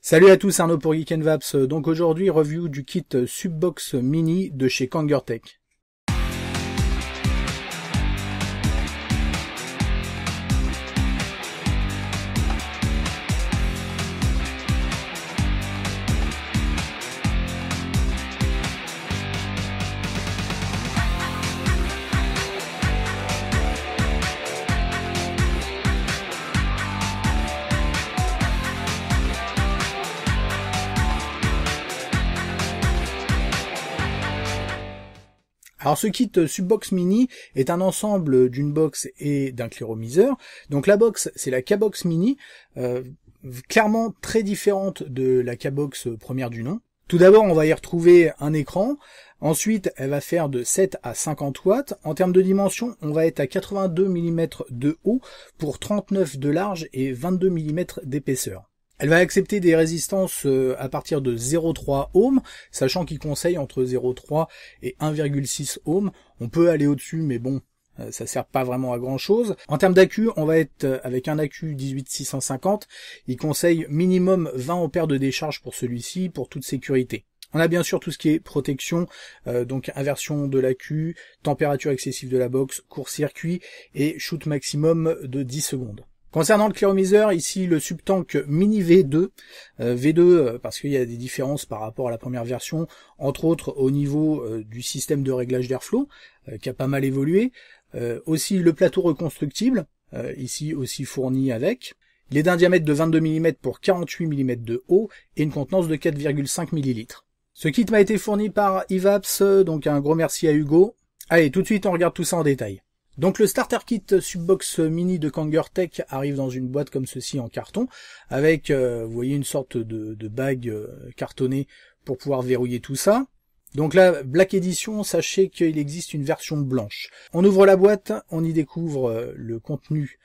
Salut à tous, Arnaud pour Geek & Vaps. Donc aujourd'hui, review du kit Subbox Mini de chez Kangertech. Alors ce kit Subbox Mini est un ensemble d'une box et d'un cléromiseur. Donc la box, c'est la K-Box Mini, clairement très différente de la K-Box première du nom. Tout d'abord, on va y retrouver un écran. Ensuite, elle va faire de 7 à 50 watts. En termes de dimension, on va être à 82 mm de haut pour 39 de large et 22 mm d'épaisseur. Elle va accepter des résistances à partir de 0,3 ohms, sachant qu'il conseille entre 0,3 et 1,6 ohms. On peut aller au-dessus, mais bon, ça sert pas vraiment à grand-chose. En termes d'accu, on va être avec un accu 18650. Il conseille minimum 20 ampères de décharge pour celui-ci, pour toute sécurité. On a bien sûr tout ce qui est protection, donc inversion de l'accu, température excessive de la box, court-circuit et shoot maximum de 10 secondes. Concernant le cléromiseur, ici le Subtank Mini V2, parce qu'il y a des différences par rapport à la première version, entre autres au niveau du système de réglage d'airflow, qui a pas mal évolué, aussi le plateau reconstructible, ici aussi fourni avec. Il est d'un diamètre de 22 mm pour 48 mm de haut et une contenance de 4,5 ml. Ce kit m'a été fourni par Evaps, donc un gros merci à Hugo. Allez, tout de suite on regarde tout ça en détail. Donc le starter kit Subbox Mini de Kangertech arrive dans une boîte comme ceci en carton, avec, vous voyez, une sorte de bague cartonnée pour pouvoir verrouiller tout ça. Donc là, Black Edition, sachez qu'il existe une version blanche. On ouvre la boîte, on y découvre le contenu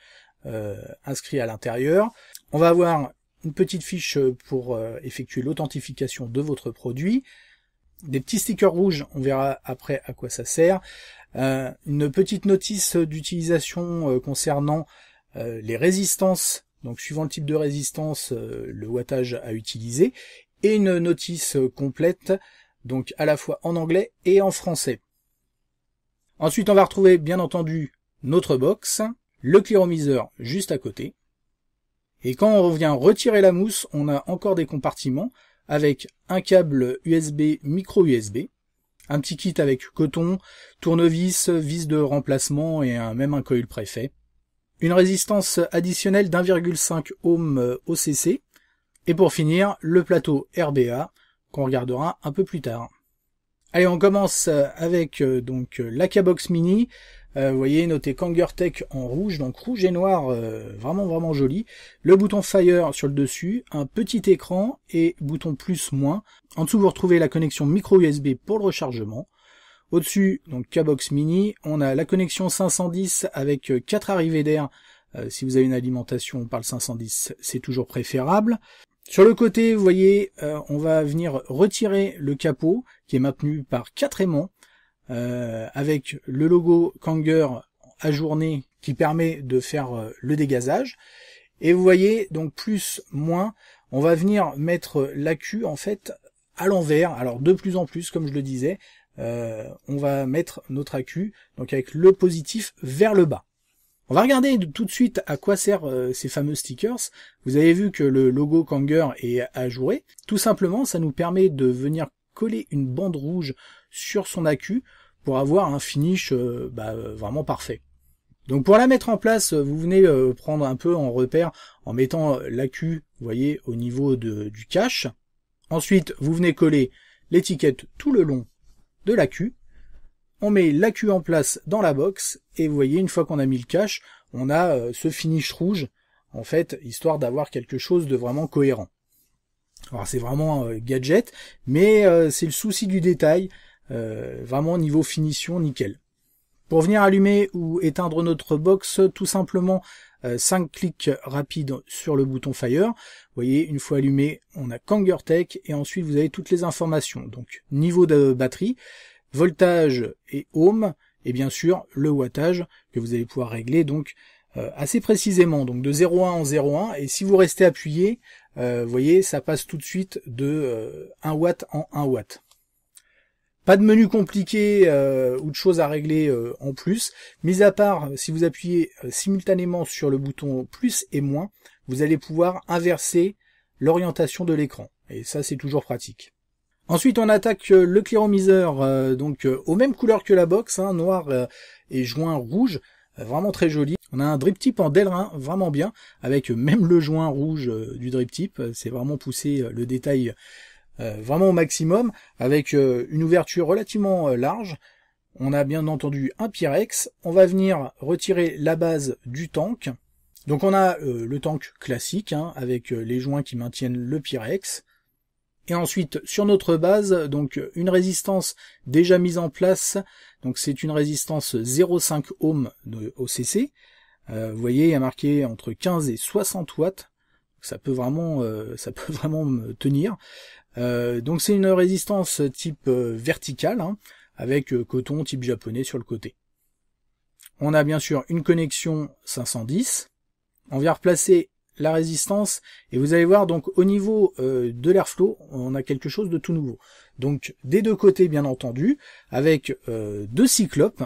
inscrit à l'intérieur. On va avoir une petite fiche pour effectuer l'authentification de votre produit. Des petits stickers rouges, on verra après à quoi ça sert. Une petite notice d'utilisation concernant les résistances, donc suivant le type de résistance, le wattage à utiliser, et une notice complète, donc à la fois en anglais et en français. Ensuite, on va retrouver bien entendu notre box, le cléromiseur juste à côté, et quand on vient retirer la mousse, on a encore des compartiments avec un câble USB micro USB, un petit kit avec coton, tournevis, vis de remplacement et même un coil préfet. Une résistance additionnelle d'1,5 ohm OCC. Et pour finir, le plateau RBA qu'on regardera un peu plus tard. Allez, on commence avec donc la K-Box Mini. Vous voyez, noté Kangertech en rouge, donc rouge et noir, vraiment joli. Le bouton Fire sur le dessus, un petit écran et bouton plus moins. En dessous, vous retrouvez la connexion micro USB pour le rechargement. Au-dessus, donc K-Box Mini, on a la connexion 510 avec 4 arrivées d'air. Si vous avez une alimentation par le 510, c'est toujours préférable. Sur le côté, vous voyez, on va venir retirer le capot qui est maintenu par 4 aimants. Avec le logo Kanger ajourné qui permet de faire le dégazage. Et vous voyez, donc plus, moins, on va venir mettre l'accu en fait à l'envers. Alors de plus en plus, comme je le disais, on va mettre notre accu donc avec le positif vers le bas. On va regarder tout de suite à quoi servent ces fameux stickers. Vous avez vu que le logo Kanger est ajouré. Tout simplement, ça nous permet de venir coller une bande rouge sur son accu pour avoir un finish vraiment parfait. Donc pour la mettre en place, vous venez prendre un peu en repère en mettant l'accu, vous voyez, au niveau du cache. Ensuite, vous venez coller l'étiquette tout le long de l'accu. On met l'accu en place dans la box et vous voyez, une fois qu'on a mis le cache, on a ce finish rouge, en fait, histoire d'avoir quelque chose de vraiment cohérent. Alors c'est vraiment gadget, mais c'est le souci du détail, vraiment niveau finition nickel. Pour venir allumer ou éteindre notre box, tout simplement 5 clics rapides sur le bouton Fire. Vous voyez, une fois allumé, on a Kangertech et ensuite vous avez toutes les informations. Donc niveau de batterie, voltage et ohm, et bien sûr le wattage que vous allez pouvoir régler donc assez précisément, donc de 0,1 en 0,1, et si vous restez appuyé, vous voyez, ça passe tout de suite de 1 watt en 1 watt. Pas de menu compliqué ou de choses à régler en plus, mis à part si vous appuyez simultanément sur le bouton plus et moins, vous allez pouvoir inverser l'orientation de l'écran, et ça c'est toujours pratique. Ensuite on attaque le cléromiseur, donc aux mêmes couleurs que la box, hein, noir et joint rouge, vraiment très joli. On a un drip tip en Delrin, vraiment bien, avec même le joint rouge du drip tip, c'est vraiment poussé le détail vraiment au maximum, avec une ouverture relativement large. On a bien entendu un Pyrex. On va venir retirer la base du tank. Donc on a le tank classique, hein, avec les joints qui maintiennent le Pyrex. Et ensuite sur notre base, donc une résistance déjà mise en place. Donc c'est une résistance 0,5 ohm de OCC. Vous voyez, il y a marqué entre 15 et 60 watts. Ça peut vraiment tenir. Donc c'est une résistance type verticale, hein, avec coton type japonais sur le côté. On a bien sûr une connexion 510. On vient replacer la résistance et vous allez voir, donc au niveau de l'airflow, on a quelque chose de tout nouveau. Donc des deux côtés bien entendu, avec deux cyclopes,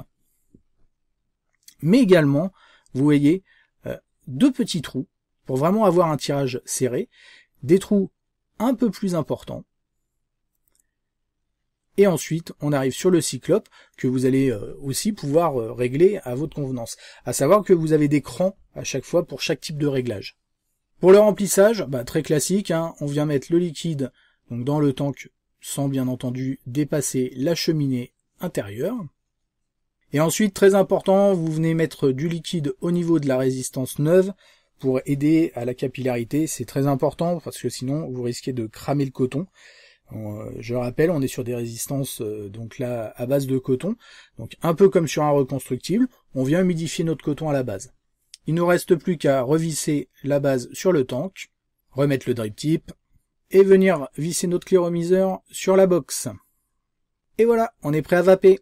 mais également, vous voyez, deux petits trous pour vraiment avoir un tirage serré, des trous un peu plus important. Et ensuite, on arrive sur le cyclope que vous allez aussi pouvoir régler à votre convenance. À savoir que vous avez des crans à chaque fois pour chaque type de réglage. Pour le remplissage, très classique, hein, on vient mettre le liquide donc dans le tank sans bien entendu dépasser la cheminée intérieure. Et ensuite, très important, vous venez mettre du liquide au niveau de la résistance neuve pour aider à la capillarité. C'est très important parce que sinon vous risquez de cramer le coton. Je rappelle, on est sur des résistances donc là à base de coton, donc un peu comme sur un reconstructible, on vient humidifier notre coton à la base. Il ne nous reste plus qu'à revisser la base sur le tank, remettre le drip tip et venir visser notre cléromiseur sur la box. Et voilà, on est prêt à vaper.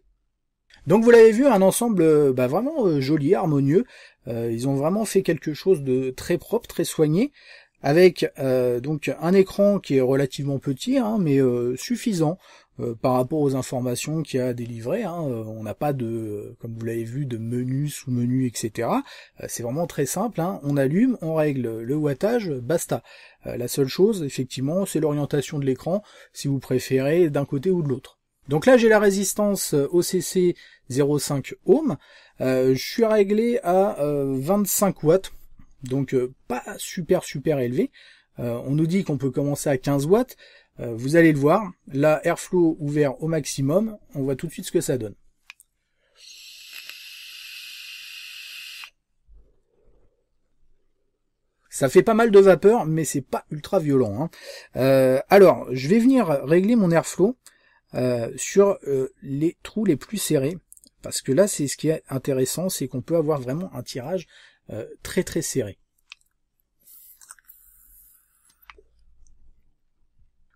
Donc vous l'avez vu, un ensemble vraiment joli, harmonieux. Ils ont vraiment fait quelque chose de très propre, très soigné, avec donc un écran qui est relativement petit, hein, mais suffisant par rapport aux informations qu'il y a délivrées. Hein. On n'a pas de, comme vous l'avez vu, de menu, sous-menu, etc. C'est vraiment très simple. Hein. On allume, on règle le wattage, basta. La seule chose, effectivement, c'est l'orientation de l'écran, si vous préférez d'un côté ou de l'autre. Donc là, j'ai la résistance OCC 0,5 ohm. Je suis réglé à 25 watts. Donc pas super élevé. On nous dit qu'on peut commencer à 15 watts. Vous allez le voir. Là, airflow ouvert au maximum. On voit tout de suite ce que ça donne. Ça fait pas mal de vapeur, mais c'est pas ultra violent. Hein. Alors, je vais venir régler mon airflow sur les trous les plus serrés. Parce que là, c'est ce qui est intéressant, c'est qu'on peut avoir vraiment un tirage très serré.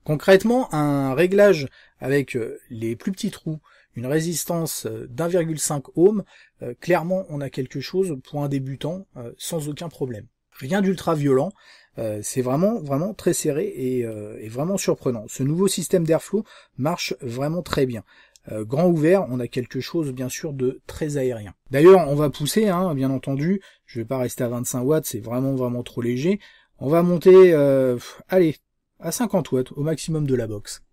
Concrètement, un réglage avec les plus petits trous, une résistance d'1,5 ohm, clairement on a quelque chose pour un débutant sans aucun problème. Rien d'ultra violent, c'est vraiment très serré et vraiment surprenant. Ce nouveau système d'airflow marche vraiment très bien. Grand ouvert, on a quelque chose bien sûr de très aérien. D'ailleurs, on va pousser, hein, bien entendu. Je vais pas rester à 25 watts, c'est vraiment trop léger. On va monter, allez, à 50 watts au maximum de la box.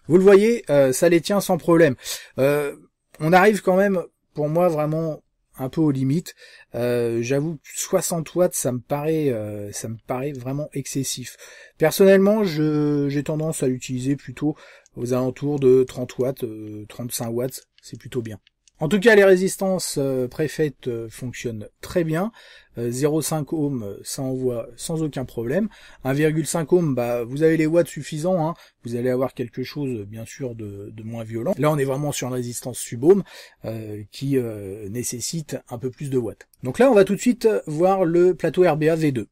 Vous le voyez, ça les tient sans problème. On arrive quand même, pour moi, vraiment un peu aux limites. J'avoue que 60 watts, ça me paraît vraiment excessif. Personnellement, j'ai tendance à l'utiliser plutôt aux alentours de 30 watts, 35 watts, c'est plutôt bien. En tout cas, les résistances préfaites fonctionnent très bien. 0,5 ohm, ça envoie sans aucun problème. 1,5 ohm, vous avez les watts suffisants. Hein. Vous allez avoir quelque chose, bien sûr, de moins violent. Là, on est vraiment sur une résistance sub-ohm qui nécessite un peu plus de watts. Donc là, on va tout de suite voir le plateau RBA V2.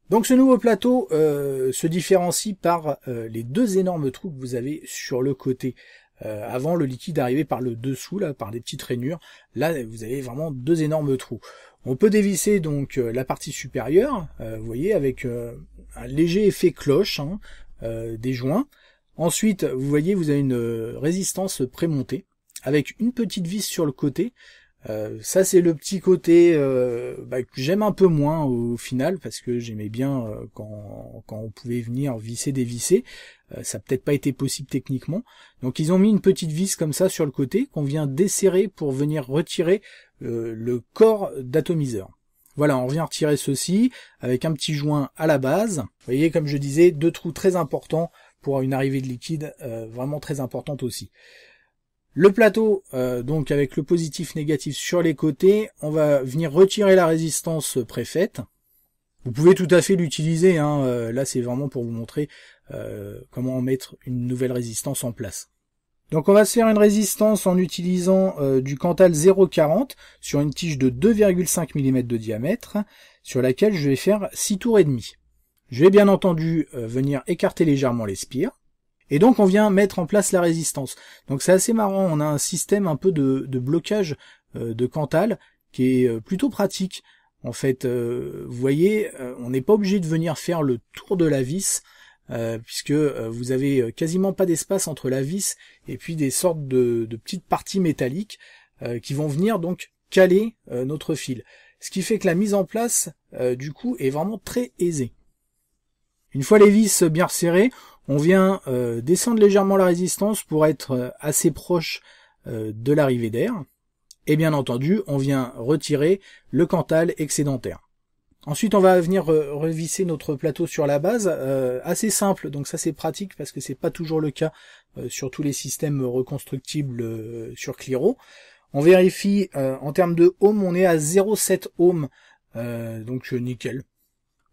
Donc ce nouveau plateau se différencie par les deux énormes trous que vous avez sur le côté avant le liquide d'arriver par le dessous, là, par des petites rainures. Là, vous avez vraiment deux énormes trous. On peut dévisser donc la partie supérieure, vous voyez, avec un léger effet cloche, hein, des joints. Ensuite, vous voyez, vous avez une résistance prémontée, avec une petite vis sur le côté. Ça c'est le petit côté que j'aime un peu moins au final, parce que j'aimais bien quand on pouvait venir visser, dévisser. Ça n'a peut-être pas été possible techniquement. Donc ils ont mis une petite vis comme ça sur le côté qu'on vient desserrer pour venir retirer le corps d'atomiseur. Voilà, on revient retirer ceci avec un petit joint à la base. Vous voyez, comme je disais, deux trous très importants pour une arrivée de liquide vraiment très importante aussi. Le plateau, donc avec le positif négatif sur les côtés, on va venir retirer la résistance préfaite. Vous pouvez tout à fait l'utiliser, hein, là c'est vraiment pour vous montrer comment mettre une nouvelle résistance en place. Donc on va se faire une résistance en utilisant du Cantal 0,40 sur une tige de 2,5 mm de diamètre, sur laquelle je vais faire 6 tours et demi. Je vais bien entendu venir écarter légèrement les spires. Et donc on vient mettre en place la résistance. Donc c'est assez marrant, on a un système un peu de blocage de Cantal qui est plutôt pratique. En fait, vous voyez, on n'est pas obligé de venir faire le tour de la vis, puisque vous avez quasiment pas d'espace entre la vis et puis des sortes de petites parties métalliques qui vont venir donc caler notre fil. Ce qui fait que la mise en place, du coup, est vraiment très aisée. Une fois les vis bien resserrées, on vient descendre légèrement la résistance pour être assez proche de l'arrivée d'air. Et bien entendu, on vient retirer le Cantal excédentaire. Ensuite, on va venir revisser notre plateau sur la base, assez simple, donc ça c'est pratique parce que c'est pas toujours le cas sur tous les systèmes reconstructibles sur Cliro. On vérifie en termes de ohm, on est à 0,7 ohm, donc nickel.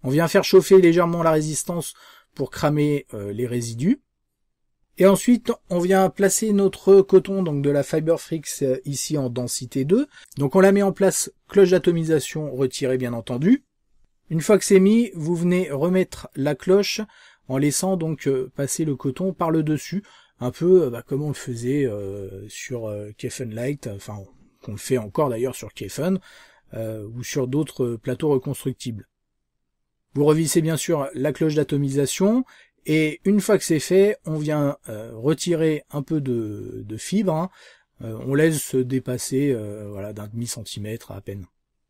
On vient faire chauffer légèrement la résistance pour cramer les résidus. Et ensuite, on vient placer notre coton donc de la Fiberfrix ici en densité 2. Donc on la met en place, cloche d'atomisation retirée bien entendu. Une fois que c'est mis, vous venez remettre la cloche en laissant donc passer le coton par le dessus, un peu comme on le faisait sur Kefenlight, enfin qu'on le fait encore d'ailleurs sur Kefen ou sur d'autres plateaux reconstructibles. Vous revissez bien sûr la cloche d'atomisation et une fois que c'est fait, on vient retirer un peu de fibre, hein. On laisse se dépasser voilà, d'un demi-centimètre à peine.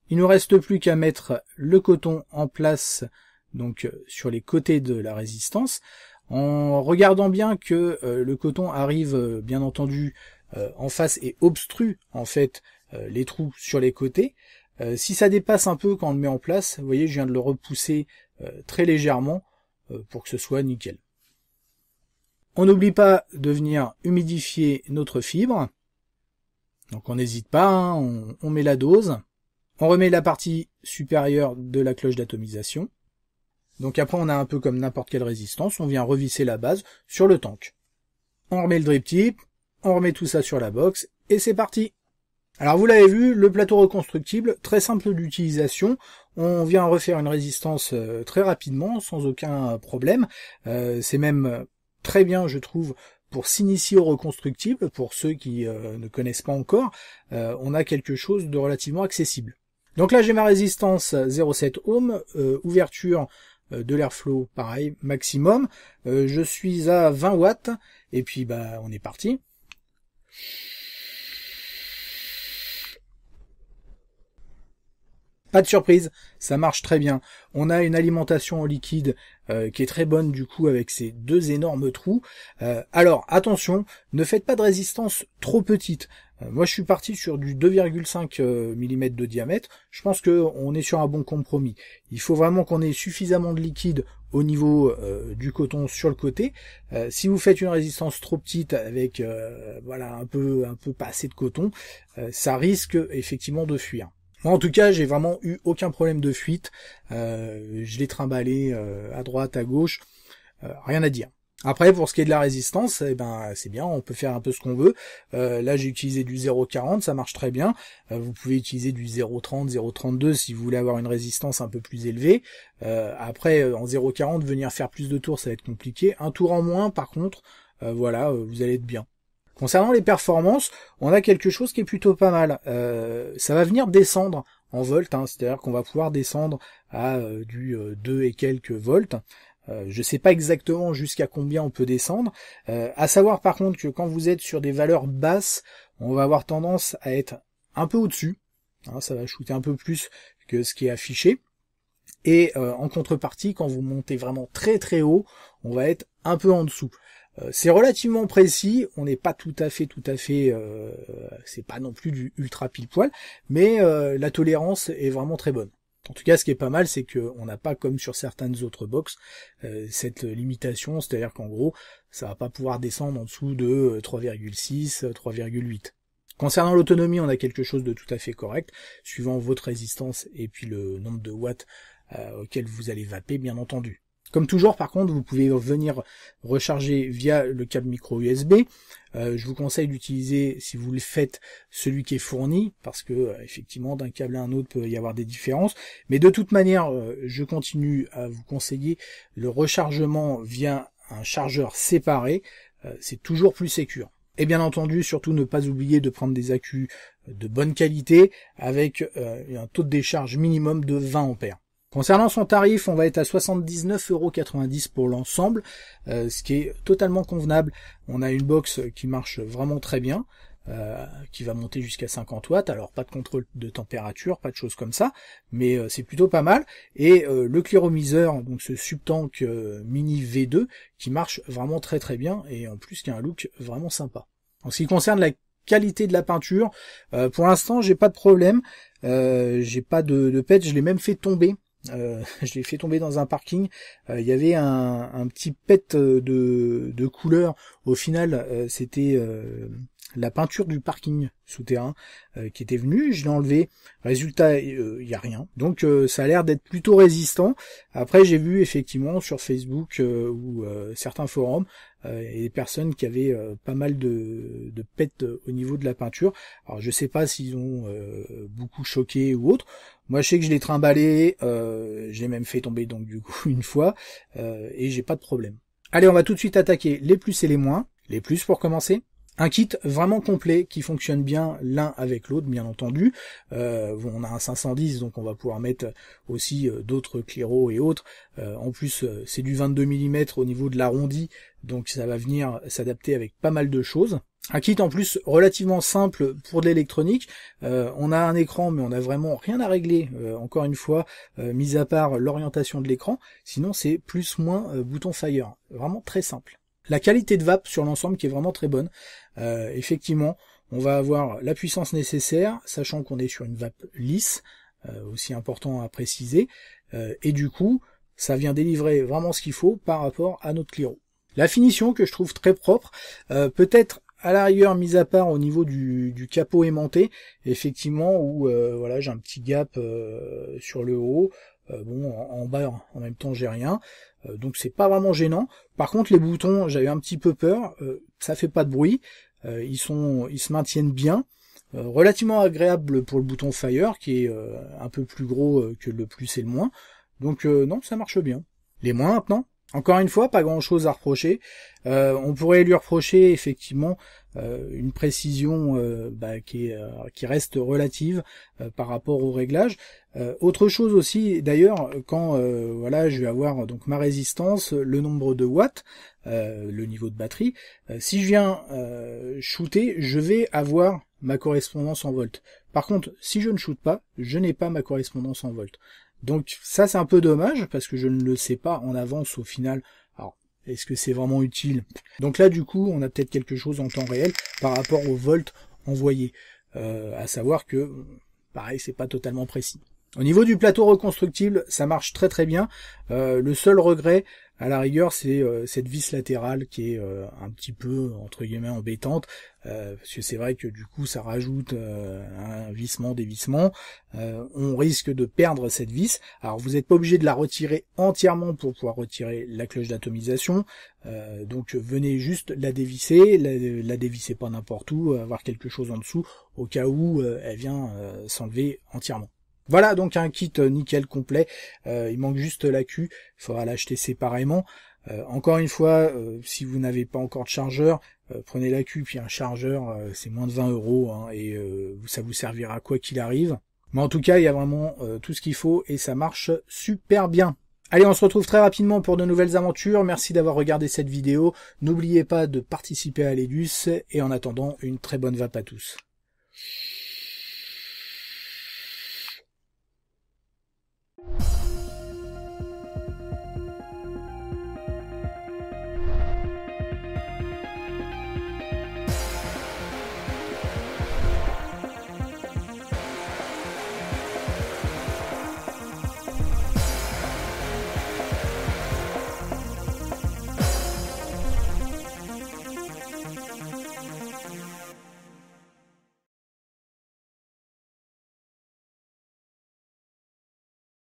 Il ne nous reste plus qu'à mettre le coton en place donc sur les côtés de la résistance, en regardant bien que le coton arrive bien entendu en face et obstrue en fait les trous sur les côtés. Si ça dépasse un peu quand on le met en place, vous voyez, je viens de le repousser très légèrement pour que ce soit nickel. On n'oublie pas de venir humidifier notre fibre. Donc on n'hésite pas, hein, on met la dose. On remet la partie supérieure de la cloche d'atomisation. Donc après on a un peu comme n'importe quelle résistance, on vient revisser la base sur le tank. On remet le drip tip, on remet tout ça sur la box et c'est parti. Alors vous l'avez vu, le plateau reconstructible, très simple d'utilisation, on vient refaire une résistance très rapidement, sans aucun problème, c'est même très bien je trouve pour s'initier au reconstructible, pour ceux qui ne connaissent pas encore, on a quelque chose de relativement accessible. Donc là j'ai ma résistance 0,7 ohm, ouverture de l'airflow pareil, maximum, je suis à 20 watts, et puis on est parti. Pas de surprise, ça marche très bien. On a une alimentation en liquide qui est très bonne du coup avec ces deux énormes trous. Alors attention, ne faites pas de résistance trop petite. Moi je suis parti sur du 2,5 mm de diamètre. Je pense qu'on est sur un bon compromis. Il faut vraiment qu'on ait suffisamment de liquide au niveau du coton sur le côté. Si vous faites une résistance trop petite avec voilà un peu pas assez de coton, ça risque effectivement de fuir. Moi, en tout cas, j'ai vraiment eu aucun problème de fuite. Je l'ai trimballé à droite, à gauche, rien à dire. Après, pour ce qui est de la résistance, c'est bien, on peut faire un peu ce qu'on veut. Là, j'ai utilisé du 0,40, ça marche très bien. Vous pouvez utiliser du 0,30, 0,32 si vous voulez avoir une résistance un peu plus élevée. Après, en 0,40, venir faire plus de tours, ça va être compliqué. Un tour en moins, par contre, voilà, vous allez être bien. Concernant les performances, on a quelque chose qui est plutôt pas mal. Ça va venir descendre en volts, hein, c'est-à-dire qu'on va pouvoir descendre à du 2 et quelques volts. Je sais pas exactement jusqu'à combien on peut descendre. À savoir par contre que quand vous êtes sur des valeurs basses, on va avoir tendance à être un peu au-dessus. Hein, ça va shooter un peu plus que ce qui est affiché. Et en contrepartie, quand vous montez vraiment très très haut, on va être un peu en dessous. C'est relativement précis, on n'est pas tout à fait, c'est pas non plus du ultra pile poil, mais la tolérance est vraiment très bonne. En tout cas, ce qui est pas mal, c'est qu'on n'a pas, comme sur certaines autres box, cette limitation, c'est-à-dire qu'en gros, ça va pas pouvoir descendre en dessous de 3,6, 3,8. Concernant l'autonomie, on a quelque chose de tout à fait correct, suivant votre résistance et puis le nombre de watts auquel vous allez vaper, bien entendu. Comme toujours, par contre, vous pouvez venir recharger via le câble micro USB. Je vous conseille d'utiliser, si vous le faites, celui qui est fourni, parce que effectivement, d'un câble à un autre peut y avoir des différences. Mais de toute manière, je continue à vous conseiller le rechargement via un chargeur séparé. C'est toujours plus sécure. Et bien entendu, surtout ne pas oublier de prendre des accus de bonne qualité avec un taux de décharge minimum de 20 ampères. Concernant son tarif, on va être à 79,90 € pour l'ensemble, ce qui est totalement convenable. On a une box qui marche vraiment très bien, qui va monter jusqu'à 50 watts, alors pas de contrôle de température, pas de choses comme ça, mais c'est plutôt pas mal. Et le cléromiseur, donc ce Subtank Mini V2, qui marche vraiment très très bien, et en plus qui a un look vraiment sympa. En ce qui concerne la qualité de la peinture, pour l'instant j'ai pas de problème, j'ai pas de pet, je l'ai même fait tomber. Je l'ai fait tomber dans un parking. Il y avait un petit pet de couleur. Au final, c'était la peinture du parking souterrain qui était venue. Je l'ai enlevé. Résultat, il y a rien. Donc ça a l'air d'être plutôt résistant. Après, j'ai vu effectivement sur Facebook ou certains forums et des personnes qui avaient pas mal de pets au niveau de la peinture. Alors je sais pas s'ils ont beaucoup choqué ou autre. Moi je sais que je l'ai trimballé, j'ai même fait tomber donc du coup une fois, et j'ai pas de problème. Allez, on va tout de suite attaquer les plus et les moins. Les plus pour commencer. Un kit vraiment complet qui fonctionne bien l'un avec l'autre, bien entendu. On a un 510, donc on va pouvoir mettre aussi d'autres claireaux et autres. En plus, c'est du 22 mm au niveau de l'arrondi, donc ça va venir s'adapter avec pas mal de choses. Un kit en plus relativement simple pour de l'électronique. On a un écran, mais on n'a vraiment rien à régler. Encore une fois, mis à part l'orientation de l'écran, sinon c'est plus/moins bouton fire. Vraiment très simple. La qualité de vape sur l'ensemble qui est vraiment très bonne. Effectivement, on va avoir la puissance nécessaire, sachant qu'on est sur une vape lisse, aussi important à préciser, et du coup, ça vient délivrer vraiment ce qu'il faut par rapport à notre Cliro. La finition que je trouve très propre, peut-être à la rigueur, mis à part au niveau du capot aimanté, effectivement, où voilà, j'ai un petit gap sur le haut. Bon, en bas, en même temps, j'ai rien. Donc c'est pas vraiment gênant. Par contre, les boutons, j'avais un petit peu peur. Ça fait pas de bruit. Ils se maintiennent bien. Relativement agréable pour le bouton Fire, qui est un peu plus gros que le plus et le moins. Donc non, ça marche bien. Les moins maintenant. Encore une fois, pas grand-chose à reprocher. On pourrait lui reprocher effectivement une précision qui reste relative par rapport au réglage. Autre chose aussi, d'ailleurs, quand voilà, je vais avoir donc ma résistance, le nombre de watts, le niveau de batterie. Si je viens shooter, je vais avoir ma correspondance en volts. Par contre, si je ne shoote pas, je n'ai pas ma correspondance en volts. Donc ça c'est un peu dommage parce que je ne le sais pas en avance au final. Alors est-ce que c'est vraiment utile? Donc là du coup on a peut-être quelque chose en temps réel par rapport aux volts envoyés. À savoir que pareil c'est pas totalement précis. Au niveau du plateau reconstructible, ça marche très très bien. Le seul regret, à la rigueur, c'est cette vis latérale qui est un petit peu, entre guillemets, embêtante, parce que c'est vrai que du coup, ça rajoute un vissement, dévissement. On risque de perdre cette vis. Alors, vous n'êtes pas obligé de la retirer entièrement pour pouvoir retirer la cloche d'atomisation. Donc, venez juste la dévisser, la dévisser pas n'importe où, avoir quelque chose en dessous, au cas où elle vient s'enlever entièrement. Voilà donc un kit nickel complet, il manque juste l'accu, il faudra l'acheter séparément. Encore une fois, si vous n'avez pas encore de chargeur, prenez la Q puis un chargeur, c'est moins de 20 €, hein, et ça vous servira quoi qu'il arrive. Mais en tout cas, il y a vraiment tout ce qu'il faut et ça marche super bien. Allez, on se retrouve très rapidement pour de nouvelles aventures. Merci d'avoir regardé cette vidéo. N'oubliez pas de participer à l'Edus et en attendant, une très bonne vape à tous.